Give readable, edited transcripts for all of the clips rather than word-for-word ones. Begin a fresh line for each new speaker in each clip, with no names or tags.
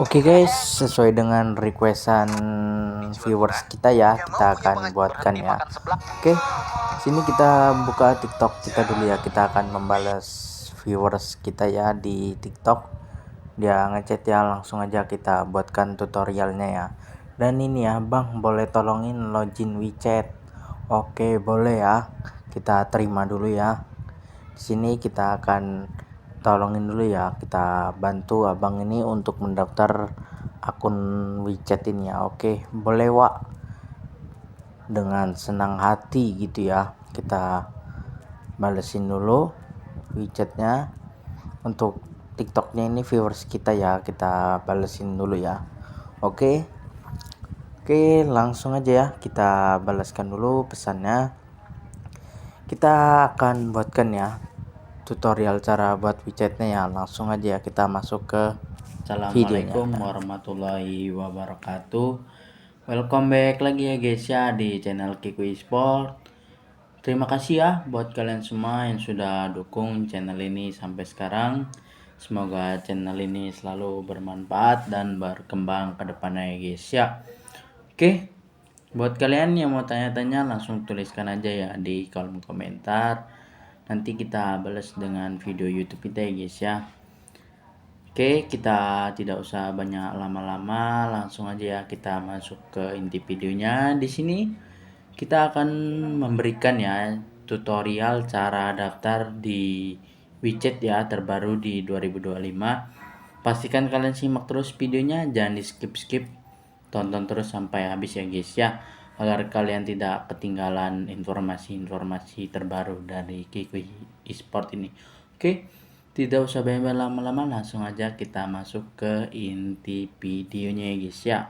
Oke guys, sesuai dengan requestan viewers kita ya, kita akan buatkan ya. Oke, sini kita buka TikTok kita dulu ya. Kita akan membalas viewers kita ya di TikTok. Dia ngechat ya, langsung aja kita buatkan tutorialnya ya. Dan ini ya, Bang, boleh tolongin login WeChat. Oke, boleh ya. Kita terima dulu ya. Di sini kita akan tolongin dulu ya, kita bantu abang ini untuk mendaftar akun WeChat ini ya. Oke, boleh Wak, dengan senang hati gitu ya. Kita balesin dulu WeChatnya. Untuk TikToknya ini viewers kita ya, kita balesin dulu ya. Oke, langsung aja ya, kita balaskan dulu pesannya. Kita akan buatkan ya tutorial cara buat WeChatnya ya. Langsung aja ya, kita masuk ke
Assalamualaikum warahmatullahi wabarakatuh. Welcome back lagi ya guys ya di channel Kiku Esport. Terima kasih ya buat kalian semua yang sudah dukung channel ini sampai sekarang. Semoga channel ini selalu bermanfaat dan berkembang ke depannya ya guys ya. Oke, buat kalian yang mau tanya-tanya langsung tuliskan aja ya di kolom komentar. Nanti kita balas dengan video YouTube kita ya guys ya. Oke, kita tidak usah banyak lama-lama, langsung aja ya kita masuk ke inti videonya. Di sini kita akan memberikan ya tutorial cara daftar di WeChat ya terbaru di 2025. Pastikan kalian simak terus videonya, jangan di skip-skip. Tonton terus sampai habis ya guys ya, agar kalian tidak ketinggalan informasi-informasi terbaru dari Kiku Esport ini. Oke. Tidak usah banyak lama-lama, langsung aja kita masuk ke inti videonya ya guys ya.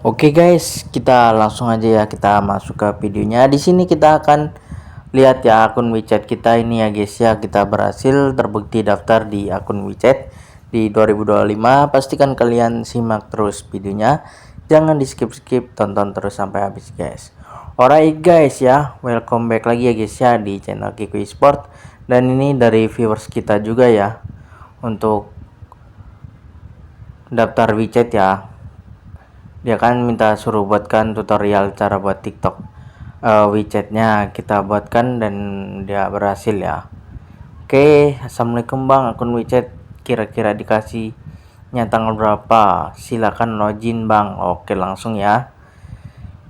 Oke guys, kita langsung aja ya, kita masuk ke videonya. Di sini kita akan lihat ya akun WeChat kita ini ya guys ya. Kita berhasil terbukti daftar di akun WeChat di 2025. Pastikan kalian simak terus videonya, jangan di skip-skip, tonton terus sampai habis guys. Alright guys ya, welcome back lagi ya guys ya di channel Kiku Esport. Dan ini dari viewers kita juga ya, untuk daftar WeChat ya. Dia kan minta suruh buatkan tutorial cara buat TikTok WeChatnya, kita buatkan dan dia berhasil ya. Oke, assalamualaikum bang, akun WeChat kira-kira dikasihnya tanggal berapa? Silakan login bang. Oke, langsung ya,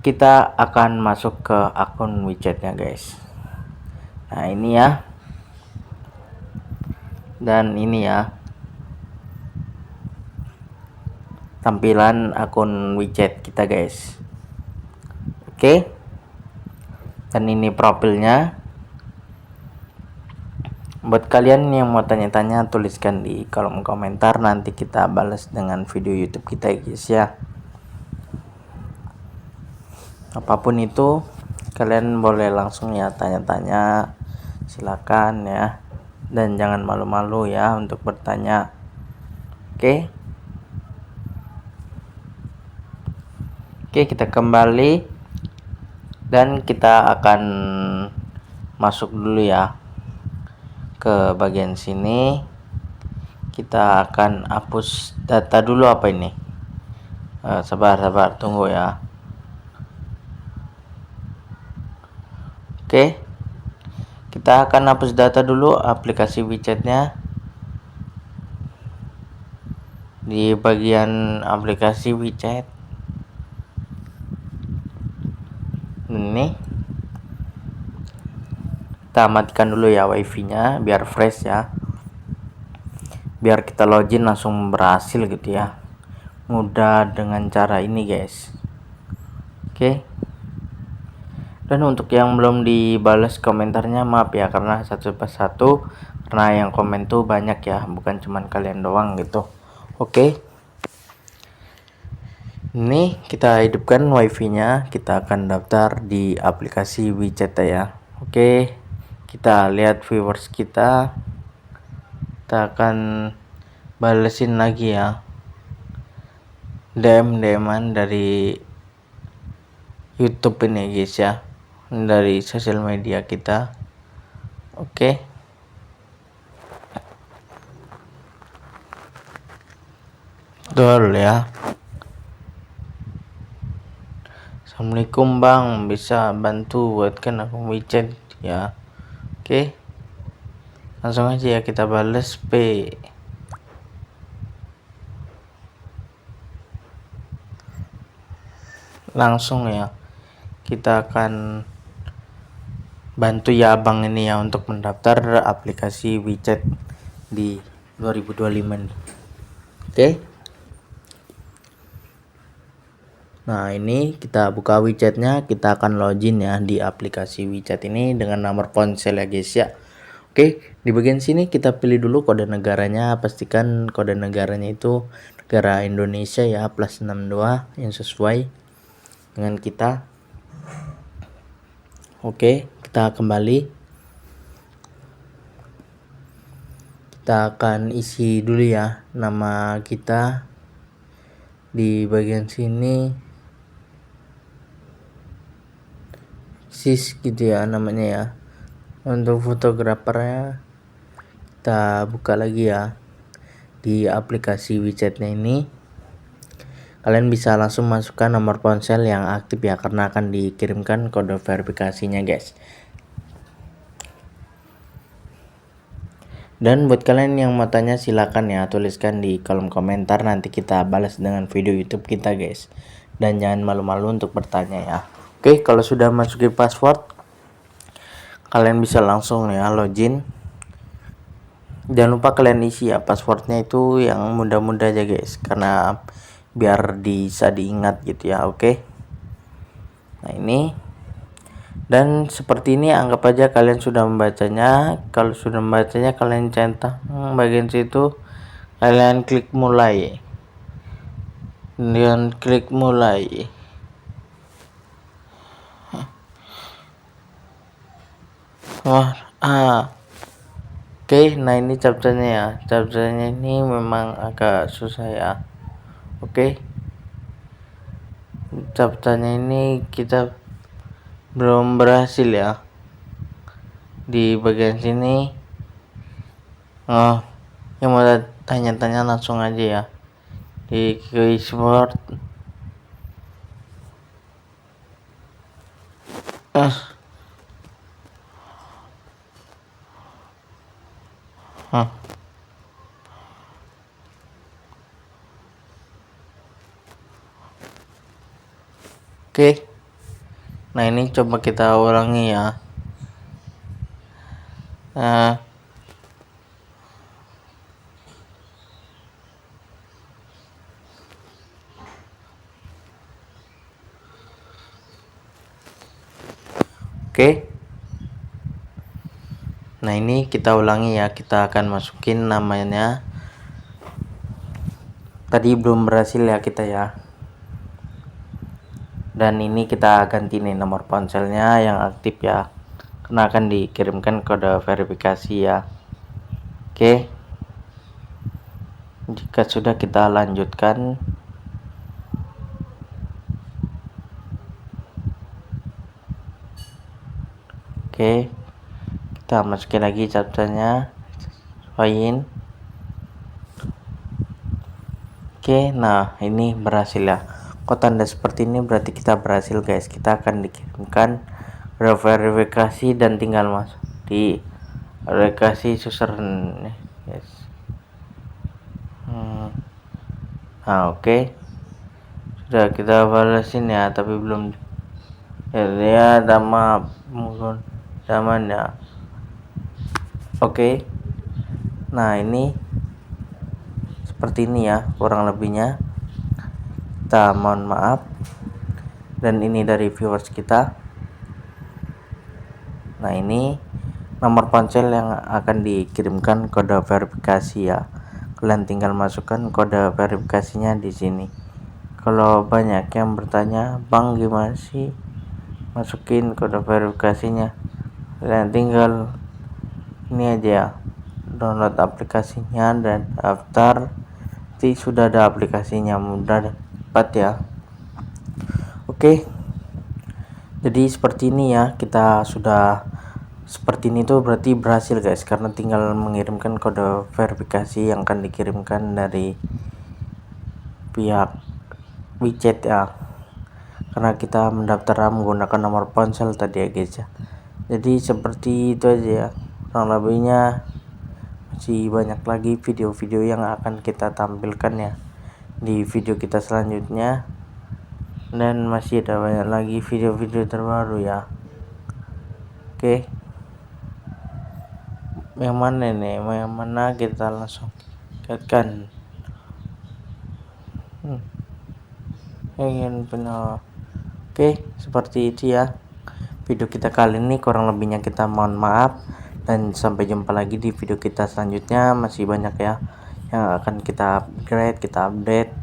kita akan masuk ke akun WeChatnya guys. Nah ini ya, dan ini ya tampilan akun WeChat kita guys. Oke, dan ini profilnya. Buat kalian yang mau tanya-tanya, tuliskan di kolom komentar, nanti kita balas dengan video YouTube kita ya guys ya. Apapun itu kalian boleh langsung ya tanya-tanya, silakan ya, dan jangan malu-malu ya untuk bertanya. Oke, kita kembali dan kita akan masuk dulu ya ke bagian sini. Kita akan hapus data dulu. Apa ini? Sabar tunggu ya. Oke, kita akan hapus data dulu aplikasi WeChatnya. Di bagian aplikasi WeChat ini kita matikan dulu ya wifi nya biar fresh ya, biar kita login langsung berhasil gitu ya, mudah dengan cara ini guys. Oke, dan untuk yang belum dibalas komentarnya, maaf ya, karena satu persatu, karena yang komen tuh banyak ya, bukan cuman kalian doang gitu. Oke, ini kita hidupkan wifi nya, kita akan daftar di aplikasi WeChat ya. Oke, kita lihat viewers kita akan balesin lagi ya DM-an dari YouTube ini guys ya, dari sosial media kita. Oke, Betul ya. Assalamualaikum bang, bisa bantu buatkan akun WeChat ya. Oke, langsung aja ya kita bales P. Langsung ya, kita akan bantu ya abang ini ya untuk mendaftar aplikasi WeChat di 2025 nih. Oke. Nah, ini kita buka WeChatnya, kita akan login ya di aplikasi WeChat ini dengan nomor ponsel ya guys ya. Oke, di bagian sini kita pilih dulu kode negaranya, pastikan kode negaranya itu negara Indonesia ya, +62 yang sesuai dengan kita. Oke, kita kembali. Kita akan isi dulu ya nama kita di bagian sini, sis gitu ya namanya ya. Untuk fotografernya kita buka lagi ya di aplikasi WeChatnya ini. Kalian bisa langsung masukkan nomor ponsel yang aktif ya, karena akan dikirimkan kode verifikasinya guys. Dan buat kalian yang mau tanya silakan ya tuliskan di kolom komentar, nanti kita balas dengan video YouTube kita guys. Dan jangan malu-malu untuk bertanya ya. Oke, kalau sudah masukin password, kalian bisa langsung ya login. Jangan lupa kalian isi ya passwordnya itu yang mudah-mudah aja guys, karena biar bisa diingat gitu ya. Oke, nah ini, dan seperti ini anggap aja kalian sudah membacanya. Kalau sudah membacanya, kalian centang bagian situ, kalian klik mulai, dan klik mulai. Oke, nah ini captchanya ya. Captchanya ini memang agak susah ya. Oke, captchanya ini kita belum berhasil ya di bagian sini. Yang mau tanya-tanya langsung aja ya di QI Sport. Oke, nah ini coba kita ulangi ya. Oke, nah ini kita ulangi ya, kita akan masukin namanya. Tadi belum berhasil ya kita ya. Dan ini kita ganti nih nomor ponselnya yang aktif ya, karena akan dikirimkan kode verifikasi ya. Oke, jika sudah kita lanjutkan. Oke, kita masukin lagi captchanya, sesuaiin. Oke, nah ini berhasil ya. Kok tanda seperti ini berarti kita berhasil guys. Kita akan dikirimkan verifikasi dan tinggal masuk di verifikasi user guys. Nah oke, sudah kita balasin ya, tapi belum ya, sama mungkin zaman ya. Oke, nah ini seperti ini ya kurang lebihnya. Kita mohon maaf, dan ini dari viewers kita. Nah ini nomor ponsel yang akan dikirimkan kode verifikasi ya. Kalian tinggal masukkan kode verifikasinya di sini. Kalau banyak yang bertanya, bang gimana sih masukin kode verifikasinya, kalian tinggal ini aja ya, download aplikasinya dan daftar. Nanti sudah ada aplikasinya, mudah dapat ya. Oke, jadi seperti ini ya, kita sudah seperti ini tuh berarti berhasil guys, karena tinggal mengirimkan kode verifikasi yang akan dikirimkan dari pihak WeChat ya, karena kita mendaftar menggunakan nomor ponsel tadi ya guys ya. Jadi seperti itu aja ya, kurang lebihnya masih banyak lagi video-video yang akan kita tampilkan ya di video kita selanjutnya, dan masih ada banyak lagi video-video terbaru ya. Oke, yang mana nih, yang mana kita langsung lihatkan. Ingin benar. Oke, seperti itu ya video kita kali ini, kurang lebihnya kita mohon maaf, dan sampai jumpa lagi di video kita selanjutnya. Masih banyak ya yang akan kita upgrade, kita update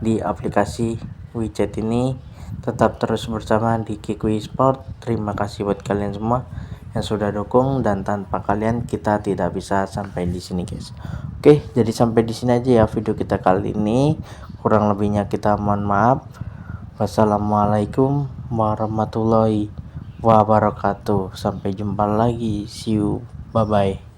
di aplikasi WeChat ini. Tetap terus bersama di Kiku Esport. Terima kasih buat kalian semua yang sudah dukung, dan tanpa kalian kita tidak bisa sampai di sini guys. Oke, jadi sampai di sini aja ya video kita kali ini, kurang lebihnya kita mohon maaf. Wassalamualaikum warahmatullahi wabarakatuh. Sampai jumpa lagi. See you. Bye bye.